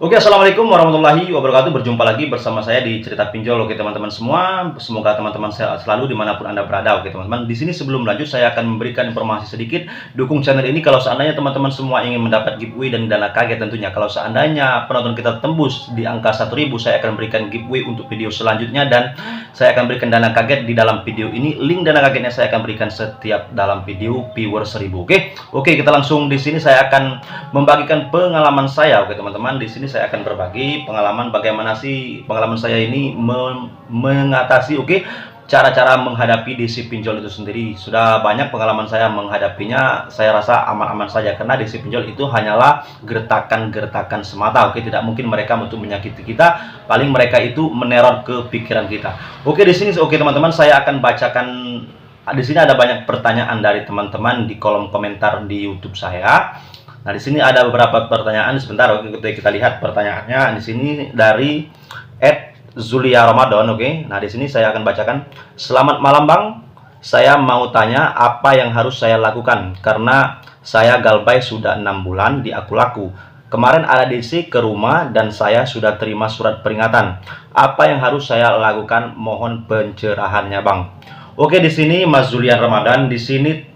Oke, assalamualaikum warahmatullahi wabarakatuh. Berjumpa lagi bersama saya di cerita pinjol. Oke, teman-teman semua, semoga teman-teman sehat selalu dimanapun anda berada. Oke, teman-teman. Di sini sebelum lanjut, saya akan memberikan informasi sedikit. Dukung channel ini kalau seandainya teman-teman semua ingin mendapat giveaway dan dana kaget tentunya. Kalau seandainya penonton kita tembus di angka 1000, saya akan berikan giveaway untuk video selanjutnya dan saya akan berikan dana kaget di dalam video ini. Link dana kagetnya saya akan berikan setiap dalam video viewer 1000. Oke, kita langsung di sini saya akan membagikan pengalaman saya. Oke, teman-teman, di sini saya akan berbagi pengalaman bagaimana sih pengalaman saya ini mengatasi cara-cara menghadapi DC pinjol itu sendiri. Sudah banyak pengalaman saya menghadapinya, saya rasa aman-aman saja karena DC pinjol itu hanyalah gertakan-gertakan semata. Oke, tidak mungkin mereka untuk menyakiti kita, paling mereka itu meneror ke pikiran kita. Oke, di sini teman-teman, saya akan bacakan. Di sini ada banyak pertanyaan dari teman-teman di kolom komentar di YouTube saya. Nah, di sini ada beberapa pertanyaan. Sebentar, oke, kita lihat pertanyaannya. Di sini dari Zulia Ramadan. Oke. Nah, di sini saya akan bacakan. Selamat malam, Bang. Saya mau tanya apa yang harus saya lakukan karena saya galbay sudah 6 bulan di Aku Laku. Kemarin ada DC ke rumah dan saya sudah terima surat peringatan. Apa yang harus saya lakukan? Mohon pencerahannya, Bang. Oke, di sini Mas Zulian Ramadan di sini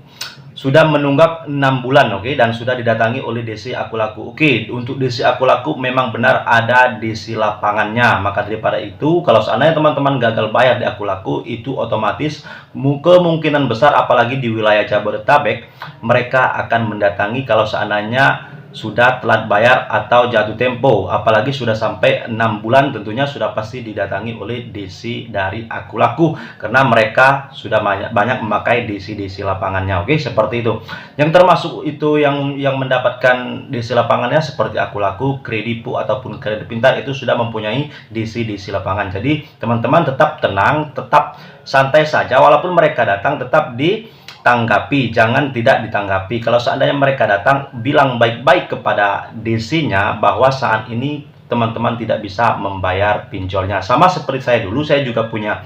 sudah menunggak 6 bulan, oke, dan sudah didatangi oleh DC Aku Laku. Oke, untuk DC Aku Laku memang benar ada DC lapangannya. Maka daripada itu, kalau seandainya teman-teman gagal bayar di Aku Laku, itu otomatis kemungkinan besar, apalagi di wilayah Jabodetabek, mereka akan mendatangi kalau seandainya sudah telat bayar atau jatuh tempo, apalagi sudah sampai 6 bulan, tentunya sudah pasti didatangi oleh DC dari Aku Laku karena mereka sudah banyak memakai DC lapangannya. Oke, seperti itu. Yang termasuk itu yang mendapatkan DC lapangannya seperti Aku Laku, Kredipo ataupun Kredit Pintar itu sudah mempunyai DC lapangan. Jadi teman-teman tetap tenang, tetap santai saja, walaupun mereka datang tetap tanggapi, jangan tidak ditanggapi. Kalau seandainya mereka datang, bilang baik-baik kepada DC-nya bahwa saat ini teman-teman tidak bisa membayar pinjolnya. Sama seperti saya dulu, saya juga punya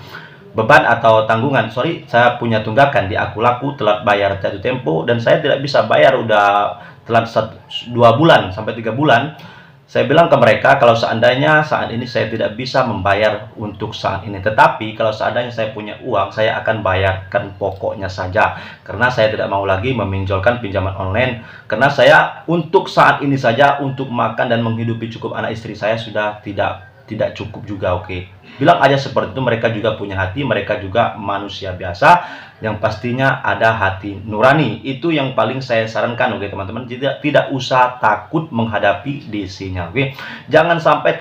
beban atau tanggungan. Saya punya tunggakan di Aku Laku, telat bayar jatuh tempo, dan saya tidak bisa bayar, udah telat 2 bulan sampai 3 bulan. Saya bilang ke mereka kalau seandainya saat ini saya tidak bisa membayar untuk saat ini, tetapi kalau seandainya saya punya uang, saya akan bayarkan pokoknya saja, karena saya tidak mau lagi meminjolkan pinjaman online, karena saya untuk saat ini saja untuk makan dan menghidupi cukup anak istri saya sudah tidak cukup juga. Oke, bilang aja seperti itu. Mereka juga punya hati, mereka juga manusia biasa yang pastinya ada hati nurani. Itu yang paling saya sarankan. Oke, teman-teman, tidak usah takut menghadapi DC-nya. Oke, jangan sampai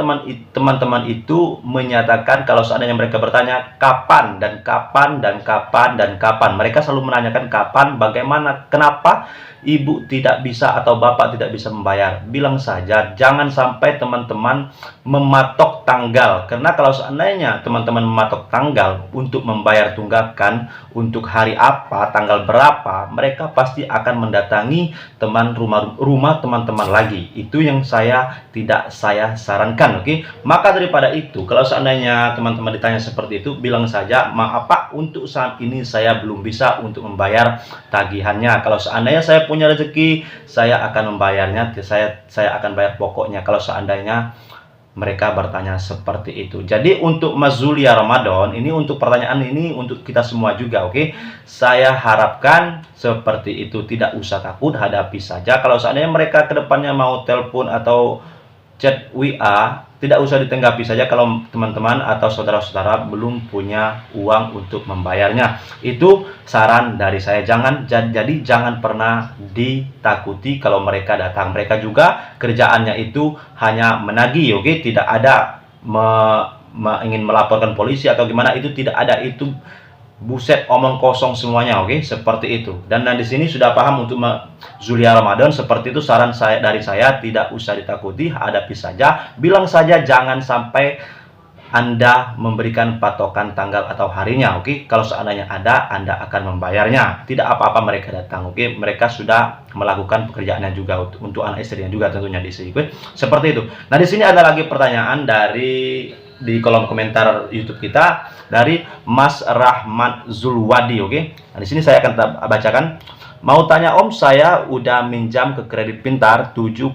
teman-teman itu menyatakan kalau seandainya mereka bertanya kapan dan kapan dan kapan dan kapan, mereka selalu menanyakan kapan, bagaimana, kenapa ibu tidak bisa atau bapak tidak bisa membayar. Bilang saja, jangan sampai teman-teman mematok tanggal, karena kalau seandainya teman-teman mematok tanggal untuk membayar tunggakan untuk hari apa, tanggal berapa, mereka pasti akan mendatangi rumah teman-teman lagi. Itu yang tidak saya sarankan. Oke, maka daripada itu, kalau seandainya teman-teman ditanya seperti itu, bilang saja, maaf Pak, untuk saat ini saya belum bisa untuk membayar tagihannya. Kalau seandainya saya punya rezeki, saya akan membayarnya, saya akan bayar pokoknya. Kalau seandainya mereka bertanya seperti itu. Jadi untuk Mas Zulia Ramadan, ini untuk pertanyaan ini untuk kita semua juga, oke? Saya harapkan seperti itu, tidak usah takut, hadapi saja. Kalau seandainya mereka kedepannya mau telepon atau chat WA, tidak usah ditanggapi saja kalau teman-teman atau saudara-saudara belum punya uang untuk membayarnya. Itu saran dari saya. Jadi jangan pernah ditakuti kalau mereka datang. Mereka juga kerjaannya itu hanya menagih, oke? Tidak ada ingin melaporkan polisi atau gimana, itu tidak ada. Itu buset, omong kosong semuanya, oke? Seperti itu. Dan di sini sudah paham untuk Zulia Ramadan, seperti itu saran dari saya, tidak usah ditakuti, hadapi saja. Bilang saja jangan sampai Anda memberikan patokan tanggal atau harinya, oke? Kalau seandainya ada, Anda akan membayarnya. Tidak apa-apa mereka datang, oke? Mereka sudah melakukan pekerjaannya juga untuk anak istrinya juga tentunya di sini, oke? Seperti itu. Nah, di sini ada lagi pertanyaan di kolom komentar YouTube kita dari Mas Rahmat Zulwadi, oke? Nah, di sini saya akan bacakan. Mau tanya Om, saya udah minjam ke Kredit Pintar 7,5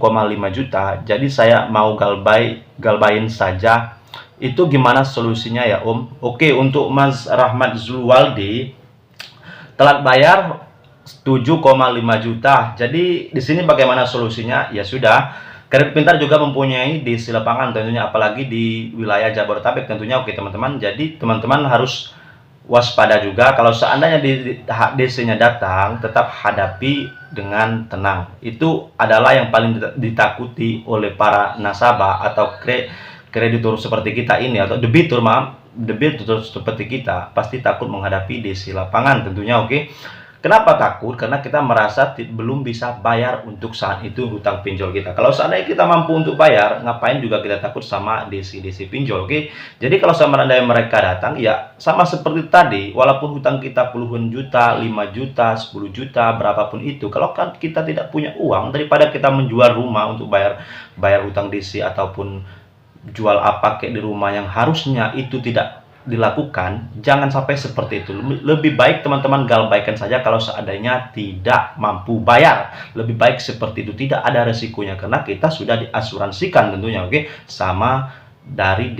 juta, jadi saya mau galbain saja. Itu gimana solusinya ya Om? Oke, untuk Mas Rahmat Zulwaldi, telat bayar 7,5 juta. Jadi di sini bagaimana solusinya? Ya sudah, Kredit Pintar juga mempunyai DC lapangan tentunya, apalagi di wilayah Jabodetabek tentunya. Oke teman-teman, jadi teman-teman harus waspada juga. Kalau seandainya DC-nya datang, tetap hadapi dengan tenang. Itu adalah yang paling ditakuti oleh para nasabah atau kreditur seperti kita ini, atau debitur, maaf, debitur seperti kita pasti takut menghadapi DC lapangan tentunya. Oke, kenapa takut? Karena kita merasa belum bisa bayar untuk saat itu hutang pinjol kita. Kalau seandainya kita mampu untuk bayar, ngapain juga kita takut sama DC pinjol. Oke, jadi kalau seandainya mereka datang, ya sama seperti tadi, walaupun hutang kita puluhan juta, 5 juta, 10 juta, berapapun itu, kalau kan kita tidak punya uang, daripada kita menjual rumah untuk bayar hutang DC, ataupun jual apa kayak di rumah yang harusnya itu tidak dilakukan, jangan sampai seperti itu. Lebih baik teman-teman galbaikan saja kalau seandainya tidak mampu bayar. Lebih baik seperti itu, tidak ada resikonya karena kita sudah diasuransikan tentunya, oke, sama dari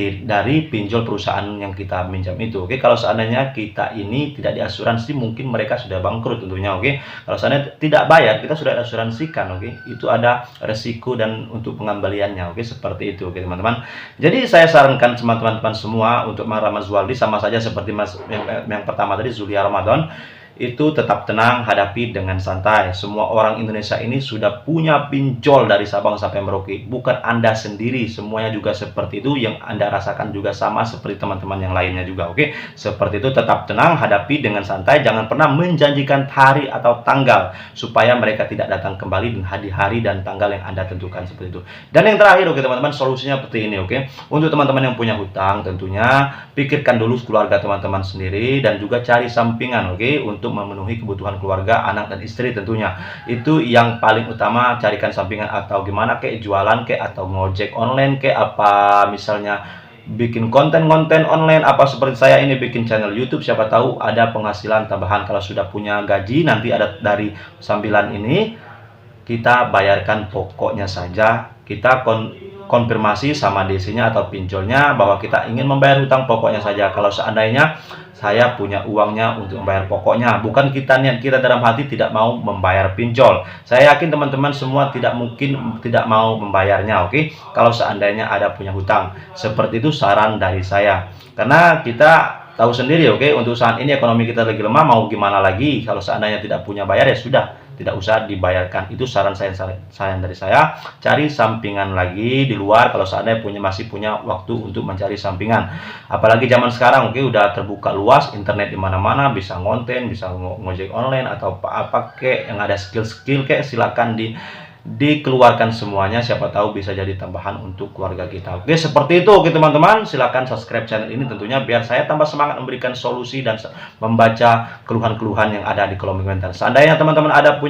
pinjol perusahaan yang kita minjam itu. Oke, kalau seandainya kita ini tidak diasuransi, mungkin mereka sudah bangkrut tentunya. Oke, kalau seandainya tidak bayar, kita sudah diasuransikan. Oke, itu ada resiko dan untuk pengembaliannya. Oke, seperti itu. Oke teman-teman, jadi saya sarankan teman-teman semua untuk Mas Rahmat Zulwaldi, sama saja seperti yang pertama tadi, Zulia Ramadan, itu tetap tenang, hadapi dengan santai. Semua orang Indonesia ini sudah punya pinjol dari Sabang sampai Merauke, bukan Anda sendiri, semuanya juga seperti itu. Yang Anda rasakan juga sama seperti teman-teman yang lainnya juga. Oke, seperti itu, tetap tenang, hadapi dengan santai. Jangan pernah menjanjikan hari atau tanggal supaya mereka tidak datang kembali di hari dan tanggal yang Anda tentukan, seperti itu. Dan yang terakhir, oke teman-teman, solusinya seperti ini. Oke, untuk teman-teman yang punya hutang, tentunya pikirkan dulu keluarga teman-teman sendiri dan juga cari sampingan, oke, untuk memenuhi kebutuhan keluarga, anak dan istri tentunya. Itu yang paling utama, carikan sampingan, atau gimana kayak jualan kayak, atau ngojek online kayak, apa misalnya bikin konten-konten online, apa seperti saya ini bikin channel YouTube, siapa tahu ada penghasilan tambahan. Kalau sudah punya gaji, nanti ada dari sambilan ini kita bayarkan pokoknya saja. Kita konfirmasi sama DC-nya atau pinjolnya bahwa kita ingin membayar hutang pokoknya saja. Kalau seandainya saya punya uangnya untuk membayar pokoknya, bukan niat kita dalam hati tidak mau membayar pinjol. Saya yakin teman-teman semua tidak mungkin tidak mau membayarnya. Oke, kalau seandainya ada punya hutang seperti itu, saran dari saya, karena kita tahu sendiri, oke, untuk saat ini ekonomi kita lagi lemah, mau gimana lagi. Kalau seandainya tidak punya bayar, ya sudah, tidak usah dibayarkan. Itu saran dari saya. Cari sampingan lagi di luar kalau seandainya masih punya waktu untuk mencari sampingan. Apalagi zaman sekarang, oke, udah terbuka luas, internet di mana-mana, bisa ngonten, bisa ngojek online atau apa kek yang ada skill-skill kek, silakan dikeluarkan semuanya, siapa tahu bisa jadi tambahan untuk keluarga kita. Oke, seperti itu. Oke teman-teman, silakan subscribe channel ini tentunya biar saya tambah semangat memberikan solusi dan membaca keluhan-keluhan yang ada di kolom komentar. Seandainya teman-teman ada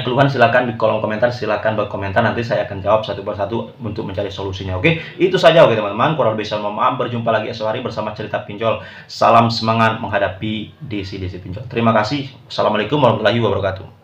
keluhan, silakan di kolom komentar, silakan berkomentar, nanti saya akan jawab satu persatu untuk mencari solusinya. Oke, itu saja. Oke teman-teman, kurang lebih saya mohon maaf. Berjumpa lagi esok hari bersama cerita pinjol. Salam semangat menghadapi DC pinjol. Terima kasih. Assalamualaikum warahmatullahi wabarakatuh.